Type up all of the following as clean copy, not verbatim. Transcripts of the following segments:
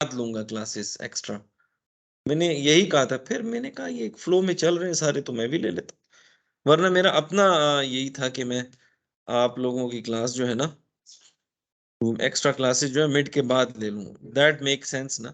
लूंगा classes extra. मैंने यही कहा था, फिर मैंने कहा ये फ्लो में चल रहे हैं सारे तो मैं भी ले लेता हूँ। वरना मेरा अपना यही था कि मैं आप लोगों की क्लास जो है ना, एक्स्ट्रा क्लासेस जो है मिड के बाद ले लूँ। दैट मेक सेंस ना।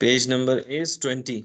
Page number is 20.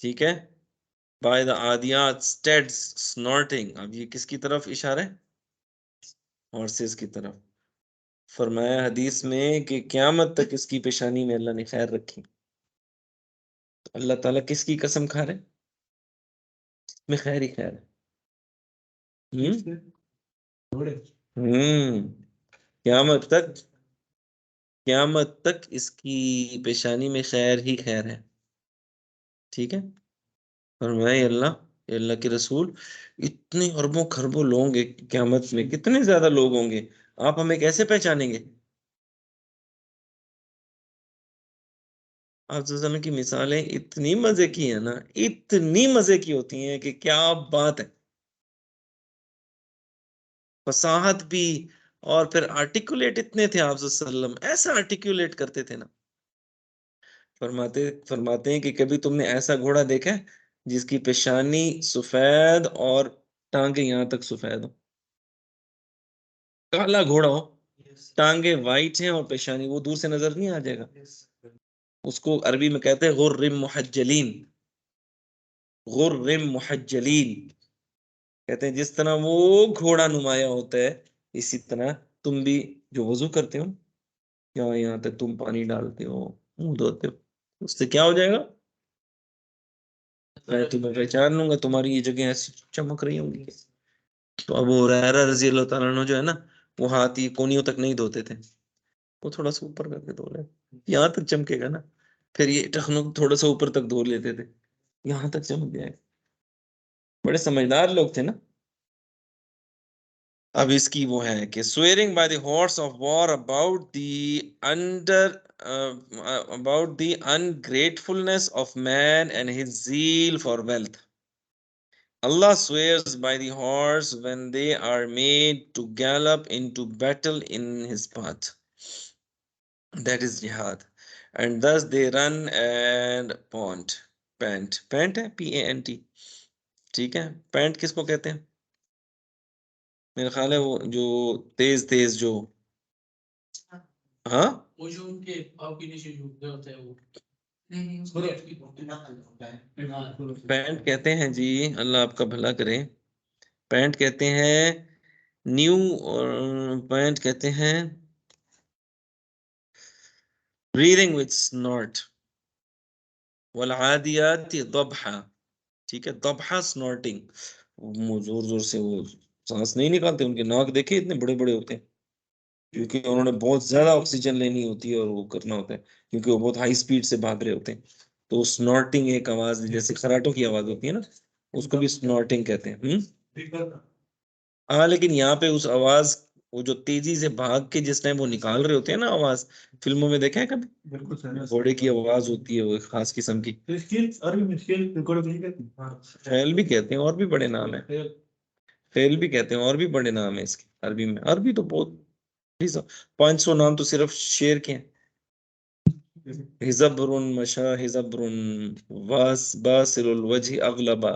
ठीक है। बाय द आदियात स्टेड्स स्नॉर्टिंग। अब ये किसकी तरफ इशारा है? हॉर्सेस की तरफ। फरमाया हदीस में कि क़यामत तक इसकी पेशानी में अल्लाह ने खैर रखी। तो अल्लाह ताला किसकी कसम खा रहे हैं? में खैर ही खैर है। हम्म। हम्म। क़यामत तक, क़यामत तक इसकी पेशानी में खैर ही खैर है। ठीक है। फरमाया अल्लाह, ये अल्लाह के रसूल, इतने अरबों खरबों लोग होंगे क़यामत में, कितने ज्यादा लोग होंगे, आप हमें कैसे पहचानेंगे? आप वसल्लम की मिसालें इतनी मजे की है ना, इतनी मजे की होती हैं कि क्या बात है। फसाहत भी, और फिर आर्टिकुलेट इतने थे आप वसल्लम, ऐसा आर्टिकुलेट करते थे ना। फरमाते हैं कि कभी तुमने ऐसा घोड़ा देखा है जिसकी पेशानी सफेद और टांगे यहां तक सफेद हो? काला घोड़ा हो, टांगे वाइट हैं और पेशानी, वो दूर से नजर नहीं आ जाएगा? उसको अरबी में कहते हैं गुर्रिम मुहज्जलीन। गुर्रिम मुहज्जलीन। कहते हैं जिस तरह वो घोड़ा नुमाया होता है, इसी तरह तुम भी जो वजू करते हो, यहाँ यहाँ तक तुम पानी डालते हो, मुंह धोते हो, उससे क्या हो जाएगा? मैं तुम्हें पहचान लूंगा, तुम्हारी ये जगह ऐसी चमक रही होंगी। तो अबू हुरैरा रजी अल्लाह ताला अन्हु जो है ना, वो हाथ ये कोनियों तक नहीं धोते थे, वो थोड़ा सा ऊपर करके धो ले, यहाँ तक चमकेगा ना। फिर ये टखनों को थोड़ा सा ऊपर तक धो लेते थे, यहाँ तक चमक जाएगा। बड़े समझदार लोग थे ना। अब इसकी वो है कि swearing by the horse of war about the about the ungratefulness of man and his zeal for wealth. Allah swears by the horse when they are made to gallop into battle in his path. That is jihad. And thus they run and pant. Pant. Pant है PANT. ठीक है। Pant किसको कहते हैं? मेरा ख्याल है वो जो तेज तेज जो, हाँ, वो जो उनके पाँव के नीचे जो होता है वो, पैंट कहते हैं जी। अल्लाह आपका भला करे। पैंट कहते हैं न्यू, और पैंट कहते हैं ब्रीदिंग विद स्नॉट। वलआदियात दबहा। ठीक है, दबहा स्नॉटिंग, जोर जोर से वो सांस नहीं निकालते, उनके नाक देखे इतने बड़े बड़े होते हैं, क्योंकि उन्होंने बहुत ज्यादा ऑक्सीजन लेनी होती है और वो करना होता है, क्योंकि वो बहुत हाई स्पीड से भाग रहे होते हैं। तो स्नॉटिंग एक आवाज जैसे खराटों की आवाज होती है ना, उसको भी स्नॉटिंग कहते हैं। हाँ, लेकिन यहाँ पे उस आवाज, वो जो तेजी से भाग के जिस टाइम वो निकाल रहे होते हैं ना आवाज, फिल्मों में देखा है कभी? बिल्कुल सर, घोड़े की आवाज होती है वो एक खास किस्म की। फैल भी कहते हैं, और भी बड़े नाम है। फैल भी कहते हैं, और भी बड़े नाम है इसके अरबी में। अरबी तो बहुत 500 नाम तो सिर्फ शेर के हैं। हिजब्रुन मशा हिजब्रुन, वास बासिलुल वजही अगलबा।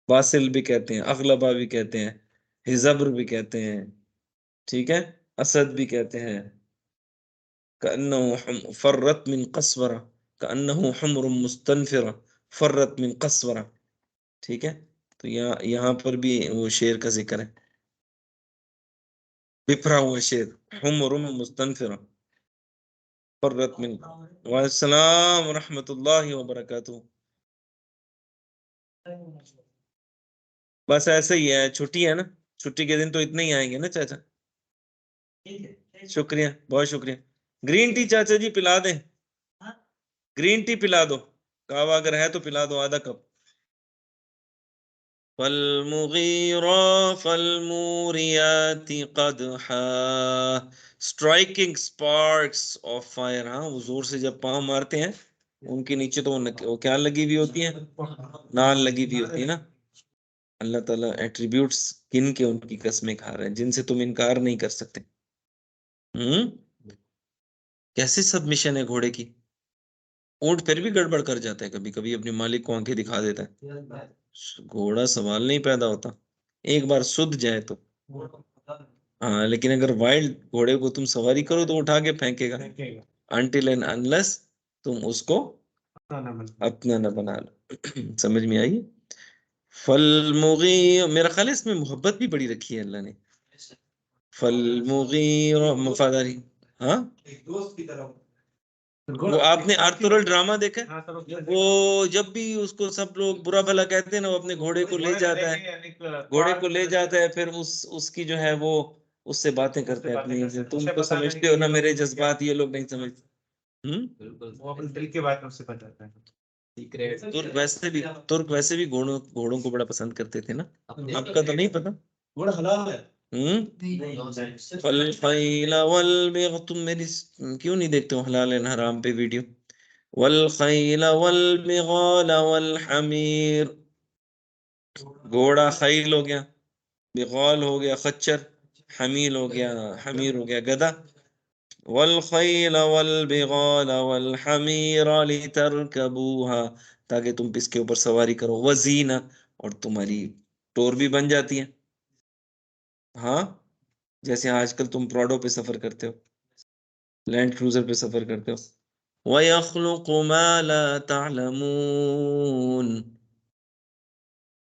बासिल भी कहते हैं, अगलबा भी कहते हैं, हिजब्र भी कहते हैं। ठीक है। असद भी कहते हैं। फर्रत मिन कस्वरा, कअन्नहु हुम्रुम मुस्तनफिरा, फर्रत मिन कस्वरा। ठीक है। तो यहाँ पर भी वो शेर का जिक्र है, बिखरा हुआ शेर, हुम्रुम मुस्तनफिरा, फर्रत मिन। वालेकुम रहमतुल्लाहि व बरकातुहू। बस ऐसे ही है, छुट्टी है ना, छुट्टी के दिन तो इतने ही आएंगे ना चाचा। शुक्रिया, बहुत शुक्रिया। ग्रीन टी चाचा जी पिला दें? ग्रीन टी पिला दो, कहवा अगर है तो पिला दो, आधा कप। फलमुगीरा फलमूरियाति क़दहा, स्ट्राइकिंग स्पार्क्स ऑफ फायर। हाँ, वो जोर से जब पाँव मारते हैं उनके नीचे तो वो क्या लगी हुई होती है, नाल लगी हुई होती है ना। अल्लाह ताला एट्रीब्यूट्स किन के उनकी कसमें खा रहे हैं जिनसे तुम इनकार नहीं कर सकते। कैसे सबमिशन है घोड़े की। ऊंट फिर भी गड़बड़ कर जाता है, कभी कभी अपने मालिक को आंखें दिखा देता है। घोड़ा सवाल नहीं पैदा होता, एक बार सुध जाए तो। हाँ, लेकिन अगर वाइल्ड घोड़े को तुम सवारी करो तो उठा के फेंकेगा, अनटिल एंड अनलेस तुम उसको अपना न बना लो। समझ में आई। फल मुगी, मेरा ख्याल है इसमें मोहब्बत भी बड़ी रखी है अल्लाह ने। फल मुगी और वफादारी। हाँ, एक दोस्त की तरह। वो आपने आर्थुरल ड्रामा देखा है? वो जब भी उसको सब लोग बुरा भला कहते हैं ना, वो अपने घोड़े को ले जाता है, घोड़े को ले जाता है, फिर उसकी जो है वो उससे बातें करते हैं अपनी। तुम तो समझते हो ना मेरे जज्बात, ये लोग नहीं समझते। वो अपने दिल के बारे में उससे बताता है। तुर्क वैसे भी घोड़ों घोड़ों को बड़ा पसंद करते थे ना। आपका तो नहीं पता। घोड़ा हलाल है। फल खैल वल बिग, तुम मेरी क्यों नहीं देखते हो हलाल एंड हराम पे वीडियो। वल खैल वल बिगाल वल हमीर, घोड़ा खैल हो गया, बिगाल हो गया खच्चर, हमीर हो गया, हमीर हो गया गधा। वल खैल वल बिगाल वल हमीर लितरकबूहा, ताकि तुम इसके ऊपर सवारी करो, वजीना, और तुम्हारी टोर भी बन जाती है। हाँ, जैसे आजकल तुम प्राडो पे सफर करते हो, लैंड क्रूजर पे सफर करते हो। वयख्लुकु मा ला तालमून,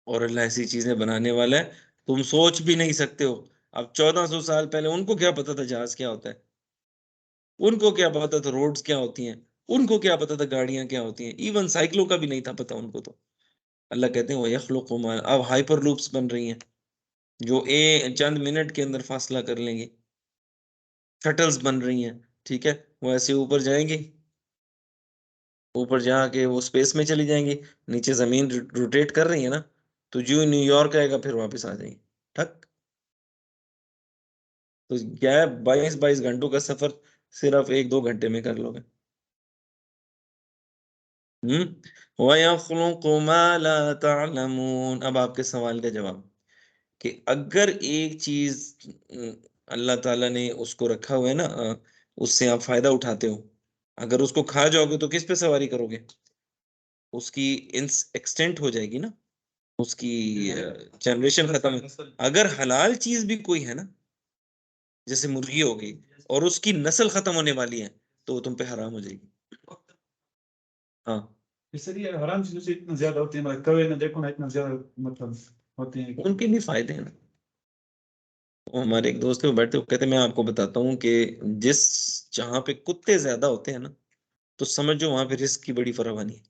और अल्लाह ऐसी चीजें बनाने वाला है तुम सोच भी नहीं सकते हो। अब 1400 साल पहले उनको क्या पता था जहाज क्या होता है, उनको क्या पता था रोड्स क्या होती हैं, उनको क्या पता था गाड़ियां क्या होती हैं, इवन साइकिलों का भी नहीं था पता उनको तो। अल्लाह कहते हैं वयख्लुकु मा, अब हाइपर लूप्स बन रही हैं जो चंद मिनट के अंदर फासला कर लेंगे। शटल्स बन रही हैं, ठीक है, वो ऐसे ऊपर जाएंगे, ऊपर जाके वो स्पेस में चली जाएंगी, नीचे जमीन रोटेट कर रही है ना, तो जो न्यूयॉर्क आएगा फिर वापस आ जाएंगे। ठक। तो क्या है, 22-22 घंटों का सफर सिर्फ 1-2 घंटे में कर लोगे। वयख्लुकु मा ला तालमून, अब आपके सवाल का जवाब कि अगर एक चीज अल्लाह ताला ने उसको रखा हुआ है ना, उससे आप फायदा उठाते हो, अगर उसको खा जाओगे तो किस पे सवारी करोगे, उसकी एक्सटेंट हो जाएगी ना, उसकी जनरेशन खत्म। अगर हलाल चीज भी कोई है ना, जैसे मुर्गी हो गई, और उसकी नस्ल खत्म होने वाली है, तो वो तुम पे हराम हो जाएगी। हाँ, इसलिए हराम चीजों से इतना ज्यादा होती है, मतलब कभी ना देखो ना इतना ज्यादा मतलब होते हैं। उनके भी फायदे हैं ना। वो हमारे एक दोस्त थे, वो बैठते, वो कहते मैं आपको बताता हूँ कि जिस जहाँ पे कुत्ते ज्यादा होते हैं ना, तो समझो वहां पे रिस्क की बड़ी फरावानी है,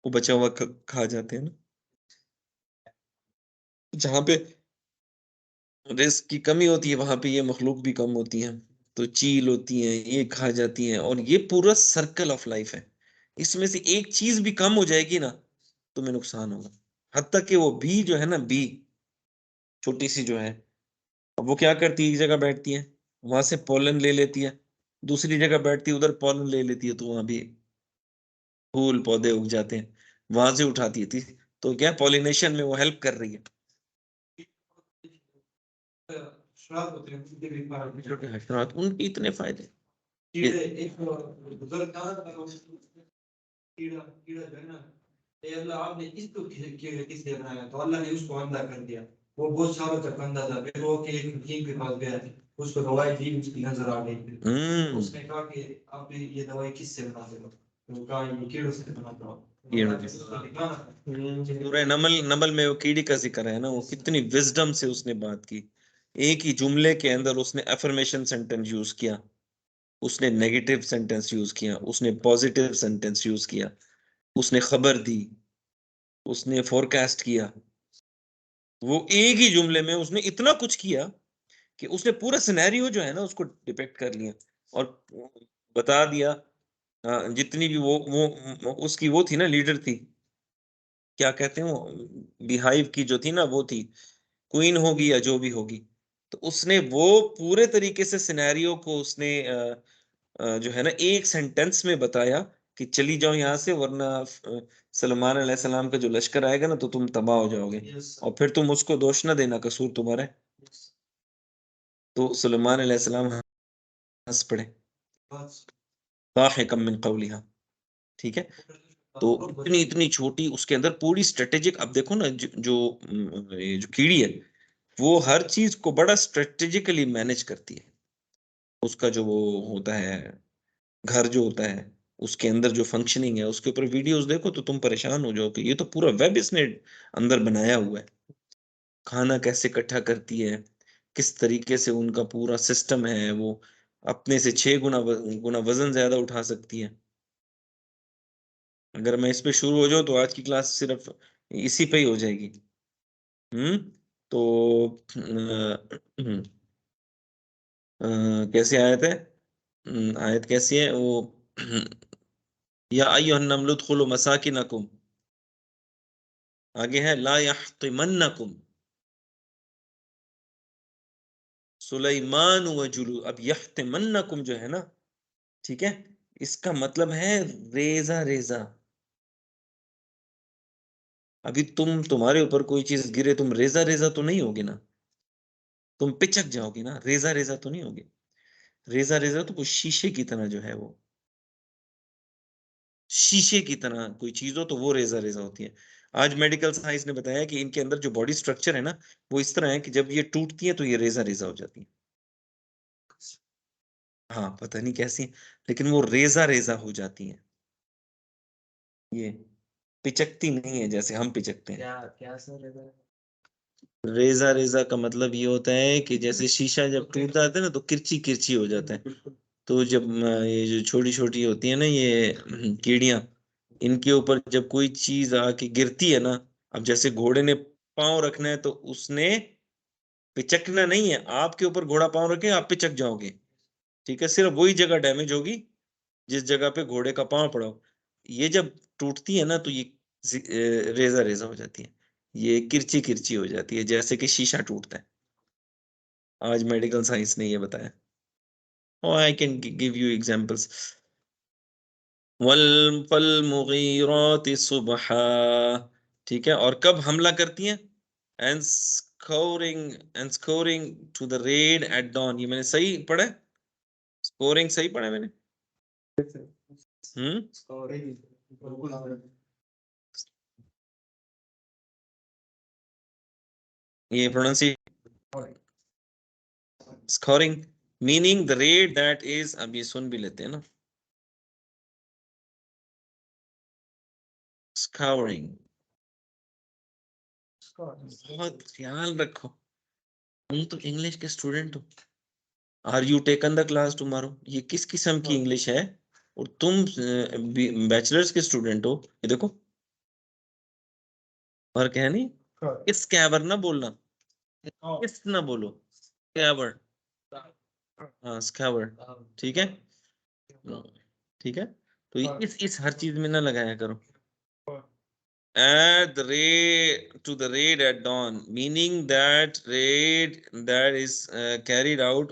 वो बचा हुआ खा जाते हैं ना। जहाँ पे रिस्क की कमी होती है वहां पे ये मखलूक भी कम होती हैं, तो चील होती हैं, ये खा जाती हैं, और ये पूरा सर्कल ऑफ लाइफ है। इसमें से एक चीज भी कम हो जाएगी ना, तुम्हें नुकसान होगा। हद तक कि वो बी जो है ना, बी छोटी सी जो है, अब वो क्या करती है, एक जगह बैठती है, वहां से पोलन ले लेती है, दूसरी जगह बैठती है, उधर पोलन ले लेती है, तो वहां भी फूल पौधे उग जाते हैं, वहां से उठाती है तो क्या पॉलिनेशन में वो हेल्प कर रही है। श्राद्ध होते हैं उनके भी फायदे। छोटे हशरात, उनके इतने फायदे। कीड़े एक बुजुर्ग था ना, कीड़ा कीड़ा जो है ना, ये अल्लाह आपने इसको किसने बनाया, तो अल्लाह ने उसको अंधा कर दिया। वो बहुत सालों तक अंधा था, फिर वो के एक हकीम के पास गया, उसको दवाई दी, उसकी नजर आ गई। उसने कहा कि आप ये दवाई किससे बनाते हो, तो कहा ये कीड़ों से बनाता हूँ। सूरह नमल, नमल में वो कीड़ी का जिक्र है ना, वो कितनी विजडम से उसने बात की। एक ही जुमले के अंदर उसने अफर्मेशन सेंटेंस यूज किया, उसने नेगेटिव सेंटेंस यूज किया, उसने पॉजिटिव सेंटेंस यूज किया, उसने खबर दी, उसने फोरकास्ट किया। वो एक ही जुमले में उसने इतना कुछ किया कि उसने पूरा सिनेरियो जो है ना उसको डिपेक्ट कर लिया, और बता दिया। जितनी भी वो उसकी वो थी ना, लीडर थी, क्या कहते हैं वो, बिहाइव की जो थी ना, वो थी क्वीन होगी या जो भी होगी, तो उसने वो पूरे तरीके से सिनेरियो को उसने जो है ना एक सेंटेंस में बताया कि चली जाओ यहाँ से, वरना सलमान अलैहिस्सलाम का जो लश्कर आएगा ना तो तुम तबाह हो जाओगे, और फिर तुम उसको दोष ना देना, कसूर तुम्हारा है। तो सुलेमान अलैहिस्सलाम हंस पड़े, दाहिकम मिन कौलिहा, ठीक है। तो इतनी इतनी छोटी उसके अंदर पूरी स्ट्रेटेजिक, अब देखो ना ये जो कीड़ी है, वो हर चीज को बड़ा स्ट्रेटेजिकली मैनेज करती है। उसका जो वो होता है घर जो होता है, उसके अंदर जो फंक्शनिंग है, उसके ऊपर वीडियोस देखो तो तुम परेशान हो जाओ कि ये तो पूरा वेब इसने अंदर बनाया हुआ है। खाना कैसे इकट्ठा करती है, किस तरीके से उनका पूरा सिस्टम है, वो अपने से 6 गुना वजन ज्यादा उठा सकती है। अगर मैं इस पे शुरू हो जाऊं तो आज की क्लास सिर्फ इसी पे ही हो जाएगी। तो कैसी आयत है, आयत कैसी है वो, या अय्युहन नमलु उदखुलू मसाकिनकुम, आगे है ला यहतिमन्नकुम सुलेमान व जुलू। अब यहतिमन्नकुम जो है ना, ठीक है, इसका मतलब है रेजा रेजा। अभी तुम्हारे ऊपर कोई चीज गिरे, तुम रेजा रेजा तो नहीं होगी ना, तुम पिचक जाओगी ना, रेजा रेजा तो नहीं होगी। रेजा रेजा तो वो शीशे की तरह जो है, वो शीशे की तरह कोई चीज हो तो वो रेजा रेजा होती है। आज मेडिकल साइंस ने बताया कि इनके अंदर जो बॉडी स्ट्रक्चर है ना, वो इस तरह है कि जब ये टूटती है तो ये रेजा रेजा हो जाती है। हाँ, पता नहीं कैसी, लेकिन वो रेजा रेजा हो जाती है। ये पिचकती नहीं है जैसे हम पिचकते हैं। क्या क्या सर है? रेजा रेजा का मतलब ये होता है कि जैसे शीशा जब टूट जाता है ना तो किरची किरची हो जाता है। तो जब ये जो छोटी छोटी होती है ना ये कीड़ियां, इनके ऊपर जब कोई चीज आके गिरती है ना, अब जैसे घोड़े ने पांव रखना है तो उसने पिचकना नहीं है, आपके ऊपर घोड़ा पांव रखे आप पिचक जाओगे, ठीक है, सिर्फ वही जगह डैमेज होगी जिस जगह पे घोड़े का पांव पड़ा हो। ये जब टूटती है ना तो ये रेजा रेजा हो जाती है, ये किरची किरची हो जाती है जैसे कि शीशा टूटता है। आज मेडिकल साइंस ने ये बताया। और I can give you examples. वल फल मुगीरात सुबहा, ठीक है, और कब हमला करती हैं, and scoring to the raid at dawn, ये मैंने सही पढ़ा है, स्कोरिंग सही पढ़ा है मैंने। हम्म ये pronunciation, scoring meaning the read that is, अब ये सुन भी लेते हैं ना, स्कोरिंग, बहुत ख्याल रखो, तुम तो इंग्लिश के स्टूडेंट हो। Are you taken the class tomorrow, ये किस किस्म की इंग्लिश है, और तुम बैचलर्स के स्टूडेंट हो। ये देखो फर्क है नहीं, इस कैवर ना बोलना, इस ना बोलो, कैवर, हाँ स्कैवर, ठीक है, ठीक है। तो इस हर चीज में ना लगाया करो। At the raid to the raid at dawn, meaning that raid that is carried out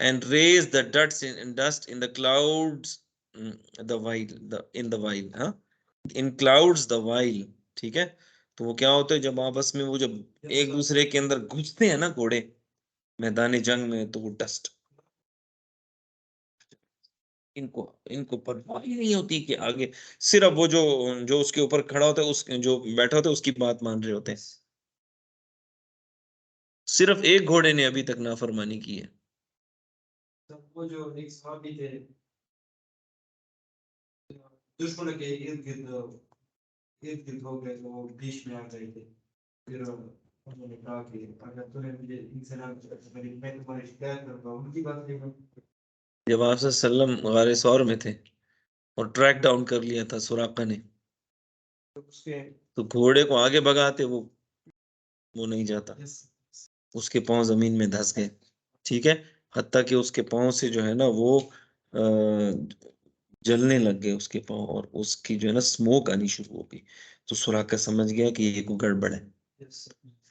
and raise the dust in the clouds, the while, in the while, हाँ, in clouds the while, ठीक है। तो वो क्या होता है जब आपस में वो जब एक दूसरे के अंदर घुसते हैं ना घोड़े मैदान जंग में, तो वो डस्ट, इनको इनको परवाह ही नहीं होती कि आगे, सिर्फ वो जो जो उसके ऊपर खड़ा होता है, उस जो बैठा होता है उसकी बात मान रहे होते हैं। सिर्फ एक घोड़े ने अभी तक नाफरमानी की है। वो जो एक सहाबी थे, दुश्मन के इर्द गिर्द हो गए तो वो बीच में आ गए थे। फिर उन्होंने कहा कि अगर तूने मुझे इनसे ना मेरी मैं तुम्हारी शिकायत करूंगा, उनकी बात नहीं मानी। जब आप सल्लम गारे सौर में थे और ट्रैक डाउन कर लिया था सुराका ने, तो उसके तो घोड़े को आगे भगाते वो नहीं जाता, उसके पांव जमीन में धंस गए, ठीक है। हत्ता कि उसके पाँव से जो है ना वो जलने लग गए उसके पाँव, और उसकी जो है ना स्मोक आनी शुरू हो गई। तो सुराका समझ गया कि ये कोई गड़बड़ है,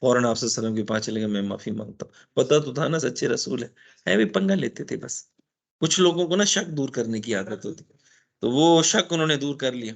फौरन आपसे सलाम के पास चले गए, मैं माफी मांगता हूँ। पता तो था ना सच्चे रसूल है भी पंगा लेते थे बस। कुछ लोगों को ना शक दूर करने की आदत होती, तो वो शक उन्होंने दूर कर लिया।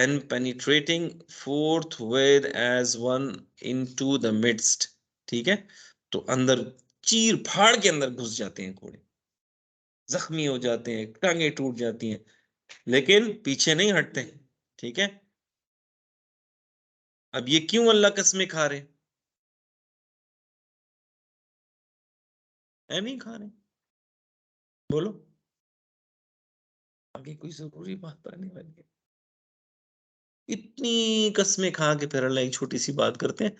and penetrating forthwith as one into the midst. ठीक है, तो अंदर चीर फाड़ के अंदर घुस जाते हैं घोड़े, जख्मी हो जाते हैं, टांगे टूट जाती हैं, लेकिन पीछे नहीं हटते। ठीक है, अब ये क्यों अल्लाह कसमें खा रहे, है नहीं खा रहे, बोलो, आगे कोई जरूरी बात आने वाली है। इतनी कसमें खा के फिर अल्लाह एक छोटी सी बात करते हैं,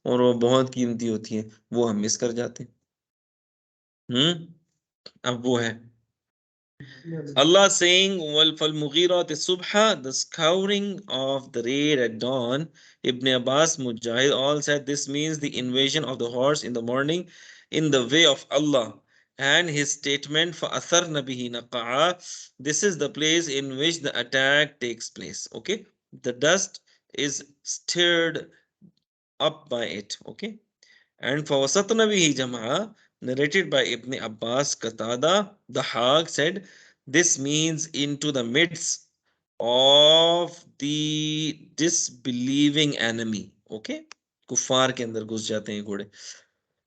और वो बहुत कीमती होती है, वो हम मिस कर जाते हैं। अब वो है Allah saying, "Wal falmughirat subha," the scouring of the raid at dawn. Ibn Abbas, Mujahid all said this means the invasion of the horse in the morning in the way of Allah. And his statement for Athar Nabihi Naqa'a, this is the place in which the attack takes place. Okay, the dust is stirred up by it. Okay, and for Wasatna bihi Jama'a, narrated by Ibn Abbas Qatada, the Haq said, this means into the midst of the disbelieving enemy. Okay? कुफार के अंदर घुस जाते हैं घोड़े।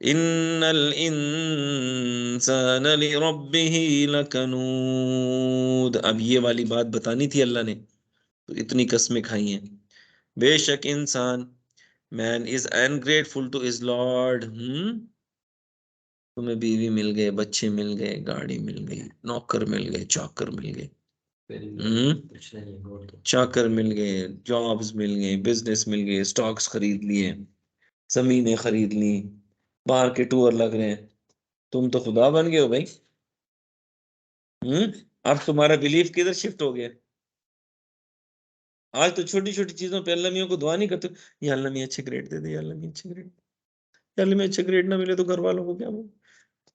इन्नल इंसान लिरब्बिही लकनूद, अब ये वाली बात बतानी थी अल्लाह ने, तो इतनी कस्में खाई हैं। बेशक इंसान, man is ungrateful to his lord. तुम्हें बीवी मिल गए, बच्चे मिल गए, गाड़ी मिल गई, नौकर मिल गए, चाकर मिल गए, चाकर मिल गए, जॉब्स मिल गए, बिजनेस मिल गए, स्टॉक्स खरीद लिए, जमीनें खरीद ली, बाहर के टूर लग रहे हैं, तुम तो खुदा बन गए हो भाई। अब तुम्हारा बिलीफ किधर शिफ्ट हो गया। आज तो छोटी छोटी चीजों पे अल्लाह मियां को दुआ नहीं करते, या अल्लाह मियां अच्छे ग्रेड दे दे, या अल्लाह मियां अच्छे ग्रेड, या अल्लाह मियां अच्छे ग्रेड ना मिले तो घर वालों को क्या बोल,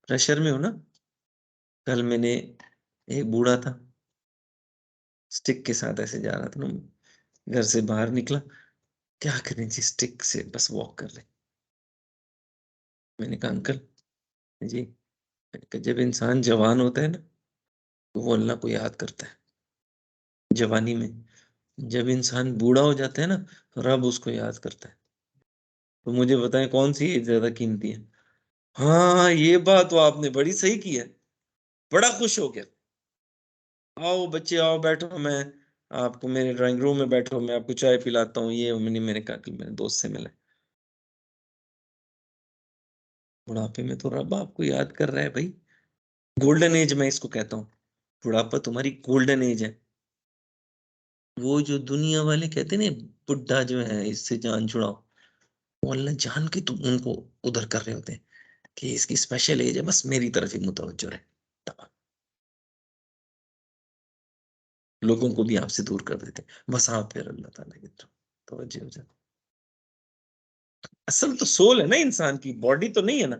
प्रेशर में हो ना। कल मैंने, एक बूढ़ा था, स्टिक के साथ ऐसे जा रहा था ना, घर से बाहर निकला, क्या करें जी, स्टिक से बस वॉक कर रहे। मैंने कहा अंकल जी, मैंने कहा जब इंसान जवान होता है ना, तो वो अल्लाह को याद करता है जवानी में, जब इंसान बूढ़ा हो जाता है ना, रब उसको याद करता है। तो मुझे बताएं कौन सी एज ज्यादा कीमती है। हाँ, ये बात तो आपने बड़ी सही की है, बड़ा खुश हो गया। आओ बच्चे आओ, बैठो, मैं आपको मेरे ड्राइंग रूम में बैठो, मैं आपको चाय पिलाता हूँ, ये मैंने मैंने कहा कि मेरे दोस्त से मिला। बुढ़ापे में तो रब आपको याद कर रहा है भाई, गोल्डन एज मैं इसको कहता हूँ, बुढ़ापा तुम्हारी गोल्डन एज है। वो जो दुनिया वाले कहते हैं ना, बुढ़ा जो है इससे जान छुड़ाओ, वो अल्लाह जान के तुम उनको उधर कर रहे होते हैं कि इसकी स्पेशल एज है, बस मेरी तरफ ही मुतवज्जो रहे, तमाम लोगों को भी आपसे दूर कर देते हैं, बस आप फिर अल्लाह ताला की तरफ तवज्जो हो जाए। असल तो सोल है ना इंसान की, बॉडी तो नहीं है ना,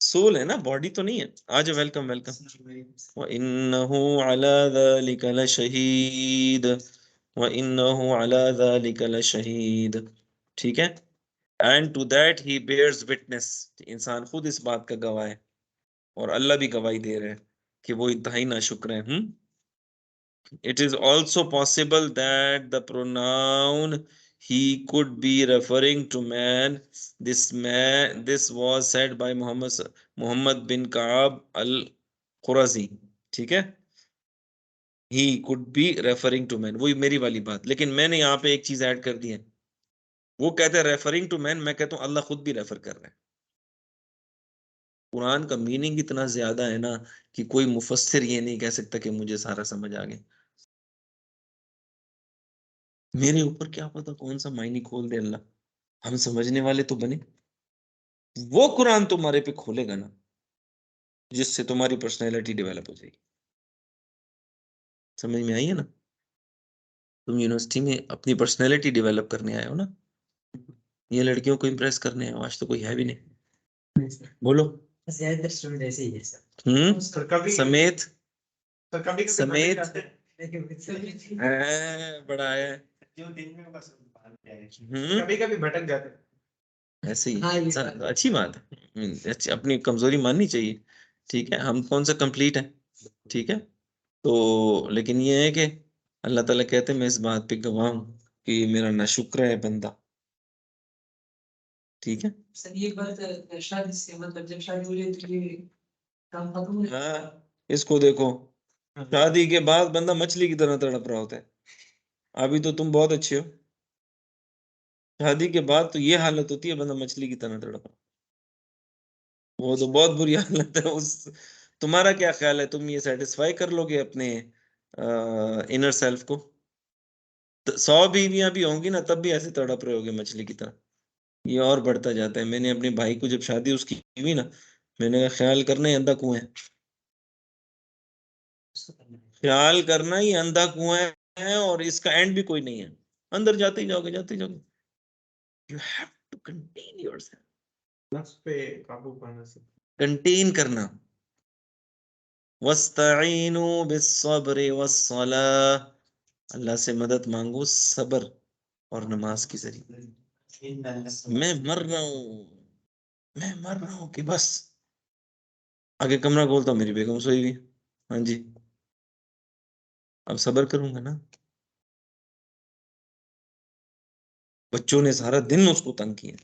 सोल है ना, बॉडी तो नहीं है। आज वेलकम वेलकम। व इन्नहु अला ज़ालिका लशहीद, व इन्नहु अला ज़ालिका लशहीद। ठीक है, and to that he bears witness, इंसान खुद इस बात का गवाह है, और अल्लाह भी गवाही दे रहे हैं कि वो इंतहाई नाशुक्र है। It is also possible that the pronoun he could be referring to man. This was said by Muhammad bin Ka'ab al-Qurazi. ठीक है, he could be referring to man, वही मेरी वाली बात, लेकिन मैंने यहाँ पे एक चीज ऐड कर दी है। वो कहते हैं रेफरिंग टू मैन, मैं कहता हूँ अल्लाह खुद भी रेफर कर रहा है। कुरान का मीनिंग इतना ज्यादा है ना कि कोई मुफस्सिर ये नहीं कह सकता कि मुझे सारा समझ आ गया। मेरे ऊपर क्या पता कौन सा मायने खोल दे अल्लाह, हम समझने वाले तो बने। वो कुरान तुम्हारे पे खोलेगा ना, जिससे तुम्हारी पर्सनैलिटी डेवलप हो जाएगी। समझ में आई है ना, तुम यूनिवर्सिटी में अपनी पर्सनैलिटी डेवलप करने आए हो ना, ये लड़कियों को इम्प्रेस करने हैं, आज तो कोई है भी नहीं। बोलो। ज्यादातर स्टूडेंट ऐसे ही है सर। समेत कभी समेत बड़ा है। जो दिन में बस कभी कभी भटक जाते हैं। ऐसे ही। हाँ, ये अच्छा, बात है। अच्छी बात है। अच्छी, अपनी कमजोरी माननी चाहिए। ठीक है, हम कौन सा कंप्लीट है। ठीक है। तो लेकिन ये है कि अल्लाह ताला कहते हैं मैं इस बात पे गवाह हूँ कि मेरा नाशुक्र है बंदा। ठीक है। सर ये बात शादी से मतलब जब शादी हो जाए तो ये काम खत्म हो जाए। हाँ, इसको देखो, शादी के बाद बंदा मछली की तरह तड़प रहा होता है। अभी तो तुम बहुत अच्छे हो, शादी के बाद तो ये हालत होती है, बंदा मछली की तरह तड़प रहा। वो तो बहुत बुरी हालत है उस। तुम्हारा क्या ख्याल है, तुम ये सेटिस्फाई कर लोगे अपने इनर सेल्फ को? 100 बीवियां भी होंगी ना, तब भी ऐसे तड़प रहे होगे मछली की तरह। ये और बढ़ता जाता है। मैंने अपने भाई को जब शादी उसकी हुई ना, मैंने कहा ख्याल करना ही अंधा कुआं है। ख्याल करना ही अंधा कुआं है, और इसका एंड भी कोई नहीं है। अंदर जाते ही जाओगे, जाते ही जाओगे। You have to contain yourself. नफ्स पे काबू पाना से। कंटेन करना। वस्तईनु बिस्सब्र वस्सलाह। अल्लाह से मदद मांगो सब्र और नमाज के जरिए। मैं मर रहा हूँ, मैं मर रहा हूँ कि बस। आगे कमरा खोलता हूँ, मेरी बेगम सोई हुई। हाँ जी, अब सब्र करूंगा ना। बच्चों ने सारा दिन उसको तंग किया,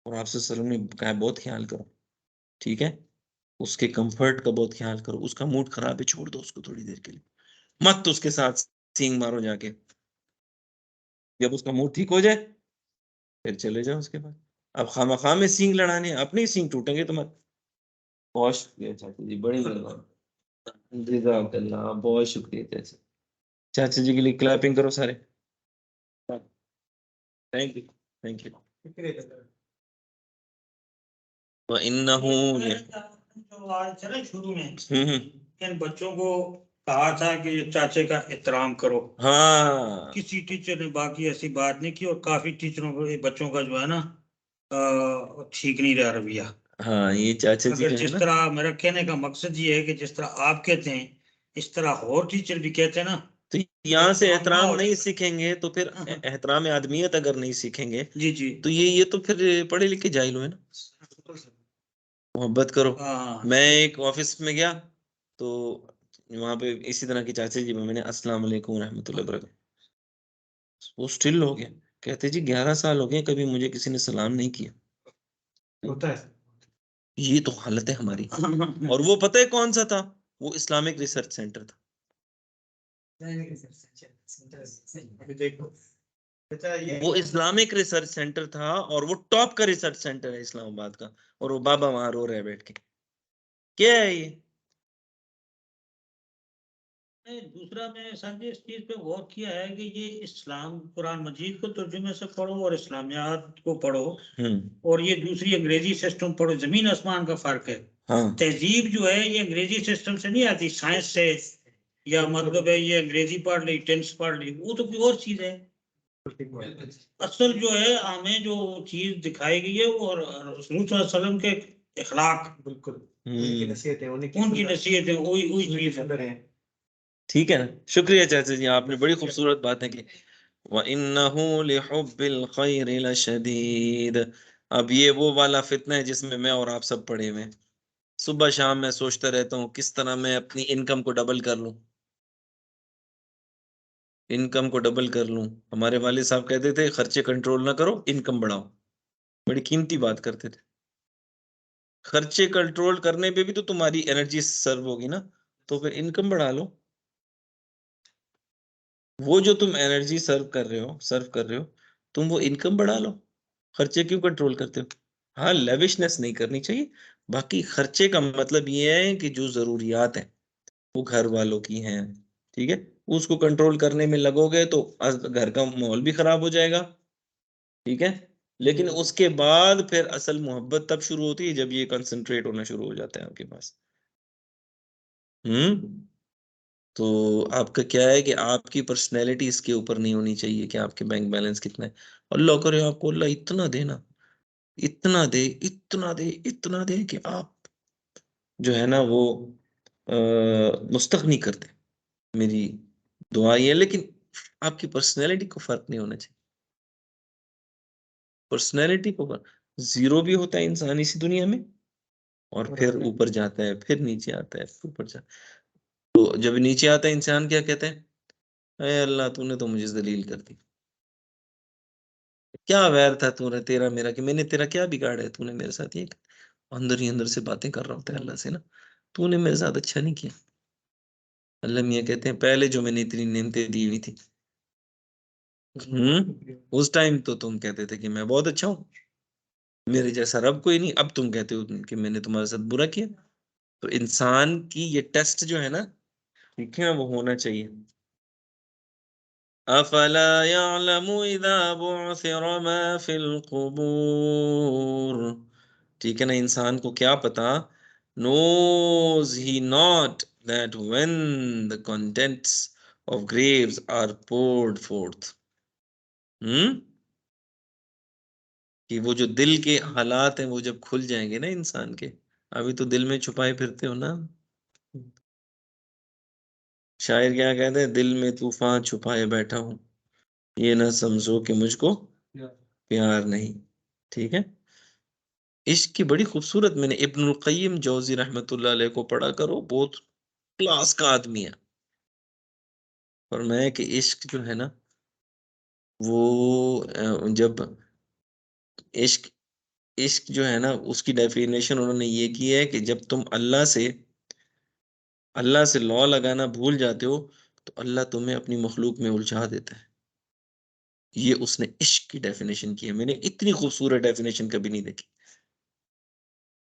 और आपसे सल्लल्लाहु अलैहि वसल्लम ने कहा बहुत ख्याल करो। ठीक है, उसके कंफर्ट का बहुत ख्याल करो। उसका मूड खराब है, छोड़ दो उसको थोड़ी देर के लिए, मत उसके साथ सींग मारो जाके। जब उसका मूड ठीक हो जाए फिर चले जाओ उसके बाद। अब खामखा में सींग लड़ाने, अपने ही सींग टूटेंगे तुम्हारे। बहुत शुक्रिया चाचा जी, बड़ी मेहरबानी, जज़ाकल्लाह, बहुत शुक्रिया चाचा। चाचा जी के लिए क्लैपिंग करो सारे। Thank you, thank you. इन्नहू जो आज चले शुरू में इन बच्चों को कहा था कि ये चाचे का एहतराम करो। हाँ, किसी टीचर ने बाकी ऐसी बात नहीं की, और काफी टीचरों को ये बच्चों का जो है ना ठीक नहीं रहा रवैया। हाँ, ये चाचा जी अगर का है जिस ना। तरह मेरा कहने का मकसद ये है कि जिस तरह आप कहते हैं इस तरह और टीचर भी कहते हैं ना, तो यहाँ से काम ना एहतराम हो नहीं जाए। सीखेंगे तो फिर एहतराम आदमियत अगर नहीं सीखेंगे, जी जी। तो ये तो फिर पढ़े लिखे जाहिल हुए ना। मोहब्बत करो। हाँ मैं एक ऑफिस में गया, तो वहां पे इसी तरह की चाचा जी, मैंने अस्सलाम वालेकुम रहमतुल्लाहि वबरकातुहू। वो स्टिल हो गया, कहते जी 11 साल हो गए कभी मुझे किसी ने सलाम नहीं किया। होता है। ये तो हालत है हमारी। और वो पता है कौन सा था? वो इस्लामिक रिसर्च सेंटर था। अभी देखो बेटा ये वो इस्लामिक रिसर्च सेंटर था, और वो टॉप का रिसर्च सेंटर है इस्लामाबाद का। और वो बाबा वहां रो रहे हैं बैठ के। क्या है ये? दूसरा मैं संजय इस चीज पे गौर किया है कि ये इस्लाम कुरान मजीद को तर्जुमे से पढ़ो और इस्लामियात को पढ़ो, और ये दूसरी अंग्रेजी सिस्टम पढ़ो, जमीन आसमान का फर्क है। हाँ, तहजीब जो है ये अंग्रेजी सिस्टम से नहीं आती, साइंस से, या मतलब है ये अंग्रेजी पढ़ ली, टेंस पढ़ ली, वो तो कोई और चीज है। असल जो है हमें जो चीज दिखाई गई है वो रसूल सल्लल्लाहु अलैहि वसल्लम के इखलाक, बिल्कुल उनकी नसीहत है, वही वही चीज है। ठीक है ना। शुक्रिया चाचा जी, आपने बड़ी खूबसूरत बातें की। व इन्नहु लिहुब्बिल खैरि लशदीद। अब ये वो वाला फितना है जिसमें मैं और आप सब पड़े हुए हैं। सुबह शाम मैं सोचता रहता हूँ किस तरह मैं अपनी इनकम को डबल कर लूं, इनकम को डबल कर लूं। हमारे वालिद साहब कहते थे खर्चे कंट्रोल ना करो, इनकम बढ़ाओ। बड़ी कीमती बात करते थे। खर्चे कंट्रोल करने पे भी तो तुम्हारी एनर्जी सर्व होगी ना, तो फिर इनकम बढ़ा लो। वो जो तुम एनर्जी सर्व कर रहे हो, तुम वो इनकम बढ़ा लो। खर्चे क्यों कंट्रोल करते हो? हाँ, लेविशनेस नहीं करनी चाहिए। बाकी खर्चे का मतलब ये है कि जो जरूरियात है वो घर वालों की हैं, ठीक है, उसको कंट्रोल करने में लगोगे तो घर का माहौल भी खराब हो जाएगा। ठीक है। लेकिन उसके बाद फिर असल मोहब्बत तब शुरू होती है जब ये कंसंट्रेट होना शुरू हो जाता है आपके पास। हम्म। तो आपका क्या है कि आपकी पर्सनैलिटी इसके ऊपर नहीं होनी चाहिए कि आपके बैंक बैलेंस कितना है। अल्लाह करे आपको अल्लाह इतना देना, इतना दे, इतना दे, इतना दे कि आप जो है ना वो मुस्तगनी कर दे। मेरी दुआ ये है, लेकिन आपकी पर्सनैलिटी को फर्क नहीं होना चाहिए। पर्सनैलिटी को जीरो भी होता है इंसान इसी दुनिया में, और फिर ऊपर जाता है, फिर नीचे आता है, फिर ऊपर जाता है। तो जब नीचे आता है इंसान क्या कहता है, अरे अल्लाह तूने तो मुझे जलील कर दी, क्या वैर था तूने तेरा मेरा, कि मैंने तेरा क्या बिगाड़ा है, तूने मेरे साथ ये। अंदर ही अंदर से बातें कर रहा होता है अल्लाह से ना, तूने मेरे साथ अच्छा नहीं किया। अल्लाह मियाँ कहते हैं पहले जो मैंने इतनी नेमतें दी हुई थी, उस टाइम तो तुम कहते थे कि मैं बहुत अच्छा हूँ, मेरे जैसा रब कोई नहीं, अब तुम कहते हो कि मैंने तुम्हारे साथ बुरा किया। तो इंसान की ये टेस्ट जो है ना, ठीक है, वो होना चाहिए। अफला यअलमु इज़ा बुअसिरा मा फिल कुबूर, ठीक है ना, इंसान को क्या पता, knows he not that when the contents of graves are poured forth, हम्म, कि वो जो दिल के हालात हैं वो जब खुल जाएंगे ना इंसान के, अभी तो दिल में छुपाए फिरते हो ना। शायर क्या कहते हैं, दिल में तूफान छुपाए बैठा हूँ, ये ना समझो कि मुझको प्यार नहीं। ठीक है, इश्क की बड़ी खूबसूरत, मैंने इब्नुल क़य्यिम जौज़ी रहमतुल्लाह अलैह को पढ़ा करो, बहुत क्लास का आदमी है। और मैं कि इश्क जो है ना वो जब इश्क इश्क जो है ना उसकी डेफिनेशन उन्होंने ये की है कि जब तुम अल्लाह से लौ लगाना भूल जाते हो, तो अल्लाह तुम्हें अपनी मखलूक में उलझा देता है। ये उसने इश्क की डेफिनेशन की है, मैंने इतनी खूबसूरत डेफिनेशन कभी नहीं देखी।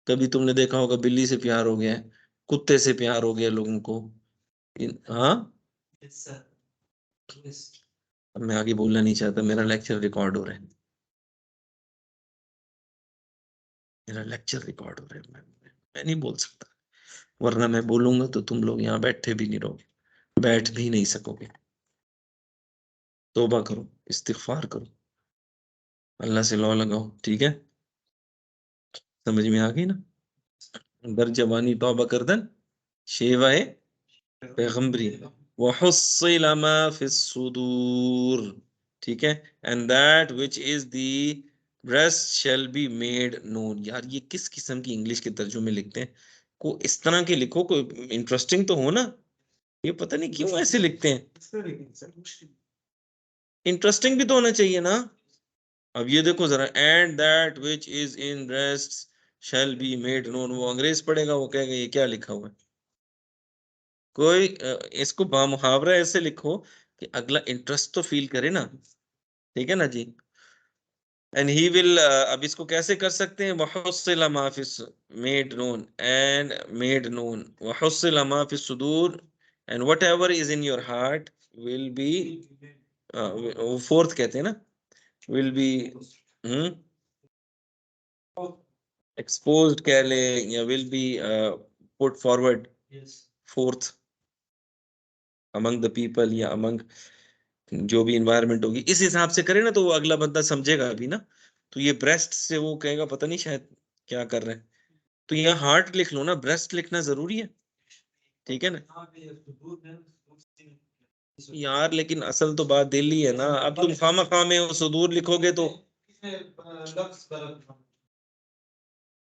कभी तुमने देखा होगा बिल्ली से प्यार हो गया है, कुत्ते से प्यार हो गया लोगों को। हाँ, अब मैं आगे बोलना नहीं चाहता, मेरा लेक्चर रिकॉर्ड हो रहा है, मेरा लेक्चर रिकॉर्ड हो रहा है, मैं नहीं बोल सकता, वरना मैं बोलूंगा तो तुम लोग यहाँ बैठे भी नहीं रहोगे, बैठ भी नहीं सकोगे। तौबा करो, इस्तिगफार करो, अल्लाह से लौ लगाओ, ठीक है, समझ में आ गई ना। दर जवानी तौबा करदन शेवाए पैगंबरी, वहुस्सिल मा फिस सुदूर, ठीक है, and that which is the breast shall be made known. यार ये किस किस्म की इंग्लिश के तर्जुमे लिखते हैं, को इस तरह के लिखो, कोई इंटरेस्टिंग तो हो ना। ये पता नहीं क्यों ऐसे लिखते हैं, इंटरेस्टिंग भी तो होना चाहिए ना। अब ये देखो जरा, and that which is in breast shall be made known, वो अंग्रेज पढ़ेगा, वो कहेगा ये क्या लिखा हुआ है। कोई इसको बामुहावरा ऐसे लिखो कि अगला इंटरेस्ट तो फील करे ना, ठीक है ना जी। एंड ही विल, अब इसको कैसे कर सकते हैं, वहुस्सिल मा फिस, made known and made known, वहुस्सिल मा फिस सुदूर, and whatever is in your heart will be, वो फोर्थ कहते हैं ना, विल बी, हम्म, एक्सपोज्ड कह ले, या will be put forward fourth among the people, या अमंग जो भी इन्वायरमेंट होगी, इस हिसाब से करे ना तो वो अगला बंदा समझेगा भी ना। तो ये ब्रेस्ट से वो कहेगा पता नहीं शायद क्या कर रहे हैं, तो यहाँ हार्ट लिख लो ना, ब्रेस्ट लिखना जरूरी है, ठीक है ना यार। लेकिन असल तो बात दिल ही है ना, अब तुम खामा खा में हो सुदूर लिखोगे तो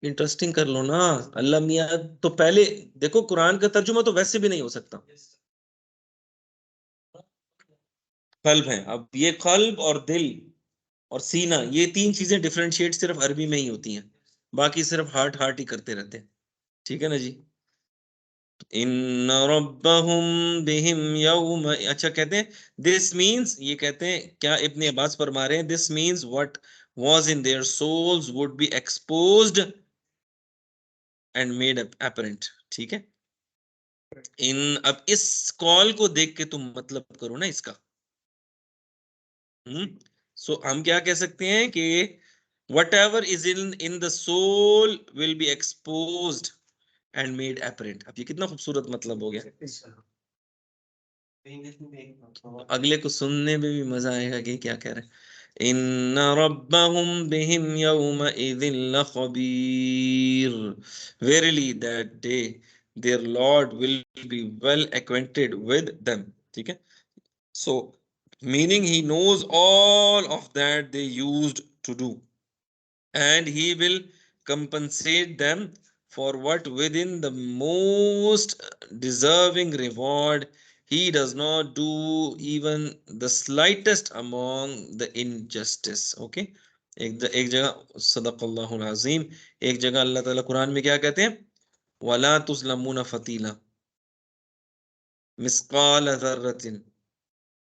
इंटरेस्टिंग कर लो ना। अल्लाह मियाँ, तो पहले देखो कुरान का तर्जुमा तो वैसे भी नहीं हो सकता। कल्ब है, अब ये कल्ब और दिल और सीना, ये तीन चीजें डिफरेंशिएट सिर्फ अरबी में ही होती हैं, बाकी सिर्फ हार्ट हार्ट ही करते रहते हैं, ठीक है ना जी। इन्ना रब्बहुम बिहिम यौम, अच्छा कहते हैं दिस मीन्स, ये कहते हैं क्या इब्ने अब्बास फरमा रहे हैं, this means what was in their souls would be exposed and made apparent, ठीक है। इन, अब इस कॉल को देख के तुम मतलब करो ना इसका, हम्म, सो हम क्या कह सकते हैं कि whatever is in the soul will be exposed and made apparent। अब ये कितना खूबसूरत मतलब हो गया, इंग्लिश में एक तो थोड़ा अगले को सुनने में भी मजा आएगा कि क्या कह रहे हैं। इन्न रब्बहुम बिहिम यौम इदिन लखबीर, verily that day their Lord will be well acquainted with them, ठीक है। So meaning he knows all of that they used to do, and he will compensate them for what within the most deserving reward. He does not do even the slightest among the injustice. Okay, एक जगह सदक़ल्लाहुल अज़ीम, एक जगह अल्लाह ताला कुरान में क्या कहते हैं, वला तुज़लमून फतीला मिस्काल ज़र्रतिन,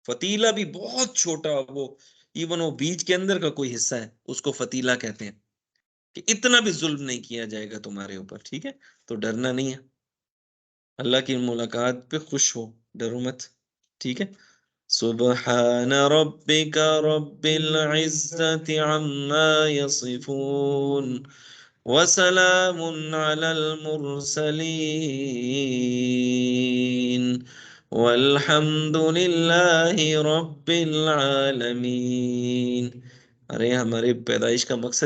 फतीला भी बहुत छोटा, वो इवन वो बीज के अंदर का कोई हिस्सा है उसको फतीला कहते हैं, कि इतना भी जुल्म नहीं किया जाएगा तुम्हारे ऊपर, ठीक है। तो डरना नहीं है, अल्लाह की मुलाकात पे खुश हो, डरो मत, ठीक है। सुबहान रब्बिका रब्बिल इज्जति अम्मा यसिफून वसलामुन अलल मुरसलीन वल्हम्दुलिल्लाहि रब्बिल आलमीन। अरे हमारे पैदाइश का मकसद